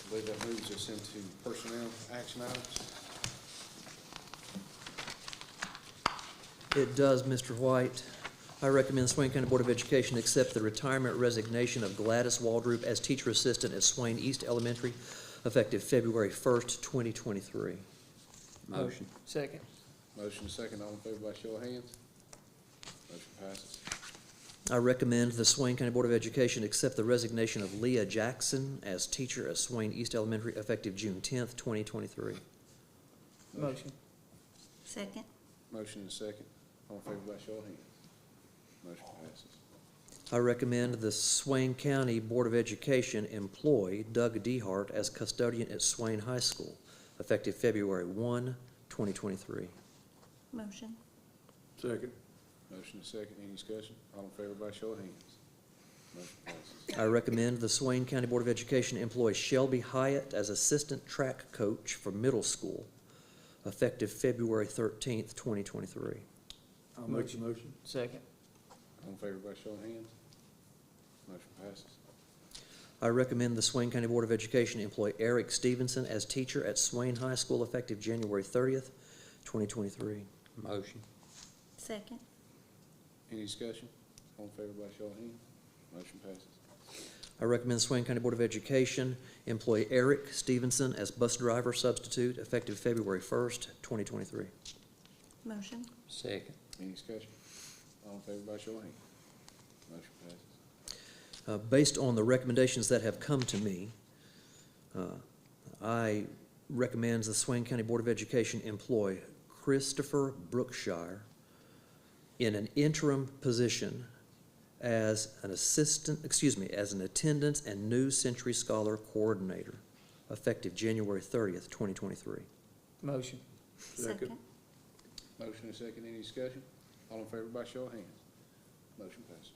believe that moves us into personnel action items.
It does, Mr. White. I recommend the Swain County Board of Education accept the retirement resignation of Gladys Waldrop as teacher assistant at Swain East Elementary, effective February 1st, 2023.
Motion.
Second.
Motion second, all in favor by show of hands. Motion passes.
I recommend the Swain County Board of Education accept the resignation of Leah Jackson as teacher at Swain East Elementary, effective June 10th, 2023.
Motion.
Second.
Motion and second, all in favor by show of hands. Motion passes.
I recommend the Swain County Board of Education employ Doug Dehart as custodian at Swain High School, effective February 1, 2023.
Motion.
Second.
Motion and second, any discussion? All in favor by show of hands. Motion passes.
I recommend the Swain County Board of Education employ Shelby Hyatt as assistant track coach for middle school, effective February 13th, 2023.
I'll make the motion.
Second.
All in favor by show of hands. Motion passes.
I recommend the Swain County Board of Education employ Eric Stevenson as teacher at Swain High School, effective January 30th, 2023.
Motion.
Second.
Any discussion? All in favor by show of hands. Motion passes.
I recommend the Swain County Board of Education employ Eric Stevenson as bus driver substitute, effective February 1st, 2023.
Motion.
Second.
Any discussion? All in favor by show of hands. Motion passes.
Based on the recommendations that have come to me, I recommend the Swain County Board of Education employ Christopher Brookshire in an interim position as an as an attendance and New Century Scholar Coordinator, effective January 30th, 2023.
Motion.
Second.
Motion and second, any discussion? All in favor by show of hands. Motion passes.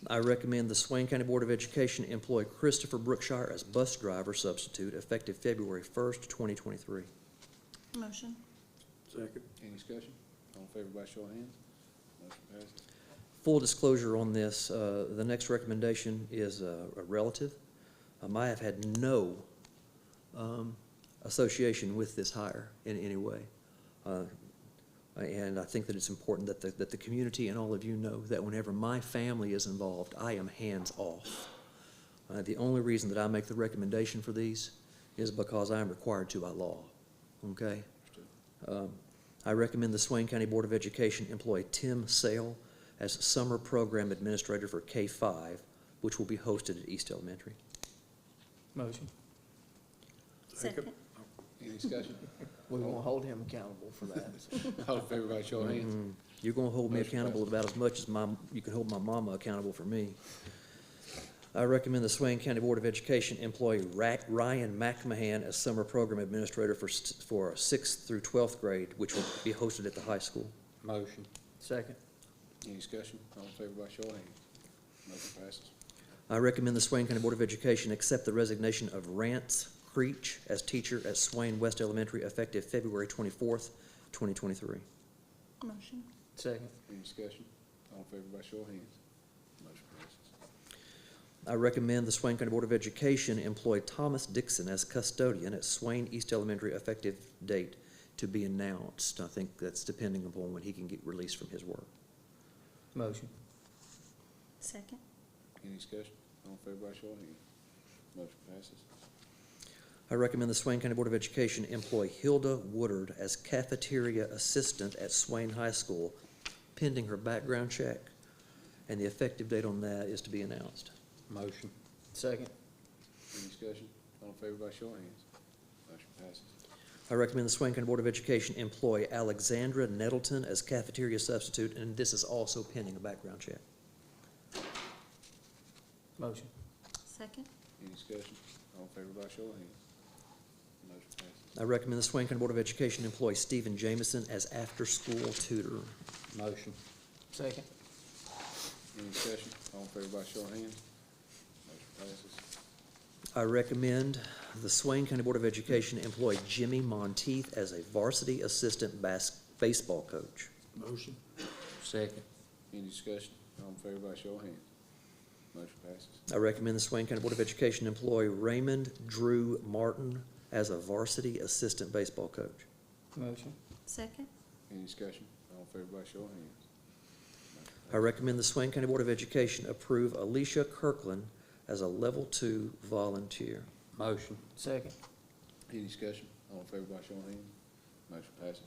I recommend the Swain County Board of Education employ Christopher Brookshire as bus driver substitute, effective February 1st, 2023.
Motion.
Second.
Any discussion? All in favor by show of hands. Motion passes.
Full disclosure on this, the next recommendation is a relative. I have had no association with this hire in any way. And I think that it's important that the community and all of you know that whenever my family is involved, I am hands off. The only reason that I make the recommendation for these is because I am required to by law, okay? I recommend the Swain County Board of Education employ Tim Sale as summer program administrator for K-5, which will be hosted at East Elementary.
Motion.
Second.
Any discussion?
We won't hold him accountable for that.
All in favor by show of hands.
You're gonna hold me
Motion
accountable
passes.
about as much as you can hold my mama accountable for me. I recommend the Swain County Board of Education employ Ryan McMahon as summer program administrator for 6th through 12th grade, which will be hosted at the high school.
Motion.
Second.
Any discussion? All in favor by show of hands. Motion passes.
I recommend the Swain County Board of Education accept the resignation of Rance Creech as teacher at Swain West Elementary, effective February 24th, 2023.
Motion.
Second.
Any discussion? All in favor by show of hands. Motion passes.
I recommend the Swain County Board of Education employ Thomas Dixon as custodian at Swain East Elementary, effective date to be announced. I think that's depending upon when he can get released from his work.
Motion.
Second.
Any discussion? All in favor by show of hands. Motion passes.
I recommend the Swain County Board of Education employ Hilda Woodard as cafeteria assistant at Swain High School, pending her background check, and the effective date on that is to be announced.
Motion.
Second.
Any discussion? All in favor by show of hands. Motion passes.
I recommend the Swain County Board of Education employ Alexandra Nettleton as cafeteria substitute, and this is also pending a background check.
Motion.
Second.
Any discussion? All in favor by show of hands. Motion passes.
I recommend the Swain County Board of Education employ Stephen Jameson as after-school tutor.
Motion.
Second.
Any discussion? All in favor by show of hands. Motion passes.
I recommend the Swain County Board of Education employ Jimmy Monteith as a varsity assistant baseball coach.
Motion.
Second.
Any discussion? All in favor by show of hands. Motion passes.
I recommend the Swain County Board of Education employ Raymond Drew Martin as a varsity assistant baseball coach.
Motion.
Second?
Any discussion? All in favor by show of hands.
I recommend the Swain County Board of Education approve Alicia Kirkland as a level 2 volunteer.
Motion.
Second.
Any discussion? All in favor by show of hands. Motion passes.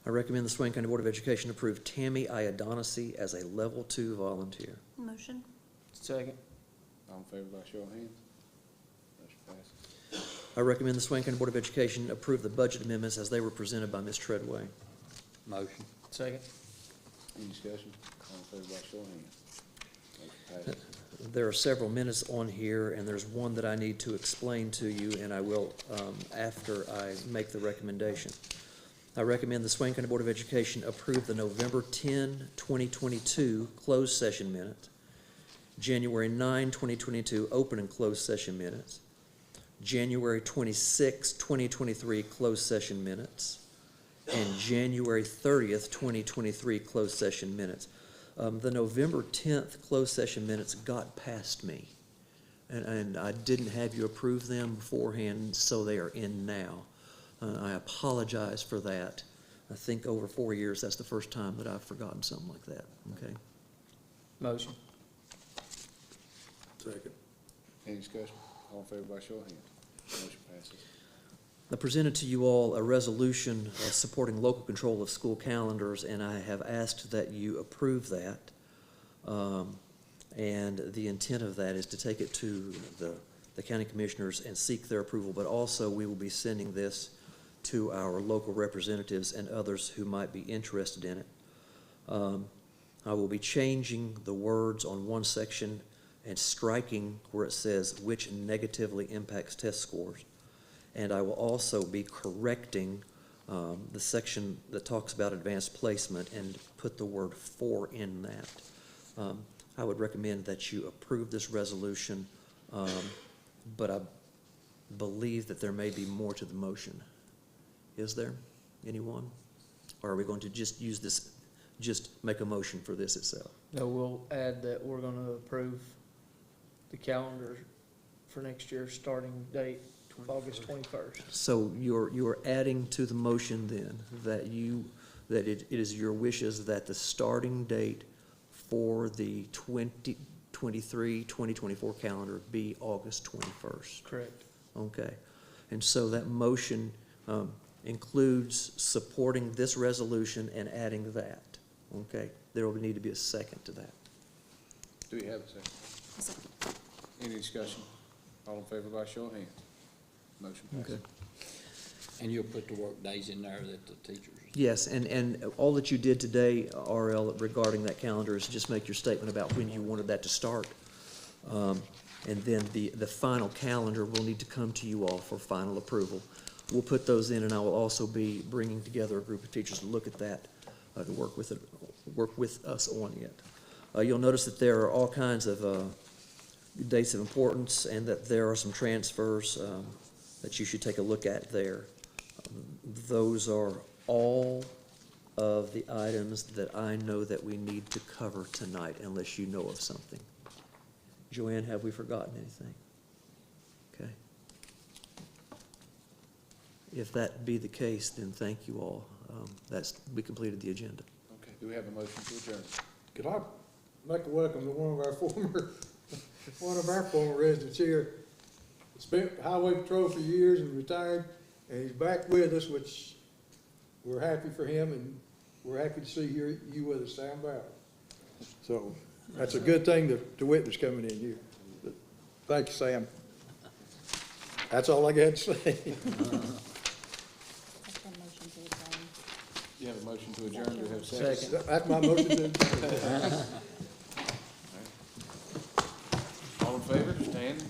I recommend the Swain County Board of Education approve Tammy Iadonisi as a level 2 volunteer.
Motion?
Second.
All in favor by show of hands. Motion passes.
I recommend the Swain County Board of Education approve the budget amendments as they were presented by Ms. Treadway.
Motion.
Second.
Any discussion? All in favor by show of hands. Motion passes.
There are several minutes on here, and there's one that I need to explain to you, and I will after I make the recommendation. I recommend the Swain County Board of Education approve the November 10, 2022 closed session minutes, January 9, 2022 open and closed session minutes, January 26, 2023 closed session minutes, and January 30th, 2023 closed session minutes. The November 10th closed session minutes got past me, and I didn't have you approve them beforehand, so they are in now. I apologize for that. I think over 4 years, that's the first time that I've forgotten something like that, okay?
Motion.
Second.
Any discussion? All in favor by show of hands. Motion passes.
I presented to you all a resolution supporting local control of school calendars, and I have asked that you approve that. And the intent of that is to take it to the county commissioners and seek their approval, but also we will be sending this to our local representatives and others who might be interested in it. I will be changing the words on one section and striking where it says which negatively impacts test scores. And I will also be correcting the section that talks about advanced placement and put the word "for" in that. I would recommend that you approve this resolution, but I believe that there may be more to the motion. Is there anyone? Or are we going to just use this, just make a motion for this itself?
No, we'll add that we're gonna approve the calendar for next year, starting date August 21st.
So you're adding to the motion then that it is your wishes that the starting date for the 2023-2024 calendar be August 21st.
Correct.
Okay. And so that motion includes supporting this resolution and adding that. Okay. There will need to be a second to that.
Do we have a second?
Second.
Any discussion? All in favor by show of hands. Motion passes.
Okay.
And you'll put the work days in there that the teachers.
Yes, and all that you did today, RL, regarding that calendar is just make your statement about when you wanted that to start. And then the final calendar will need to come to you all for final approval. We'll put those in, and I will also be bringing together a group of teachers to look at that, to work with us on it. You'll notice that there are all kinds of dates of importance, and that there are some transfers that you should take a look at there. Those are all of the items that I know that we need to cover tonight, unless you know of something. Joanne, have we forgotten anything? Okay. If that be the case, then thank you all. We completed the agenda.
Okay, do we have a motion to adjourn?
Could I make a welcome to one of our former residents here? Spent highway patrol for years and retired, and he's back with us, which we're happy for him, and we're happy to see you with us, Sam Bauer. So that's a good thing to witness coming in here. But thank you, Sam. That's all I got to say.
You have a motion to adjourn, do we have a second?
Second.
That's my motion to adjourn.
All in favor, stand.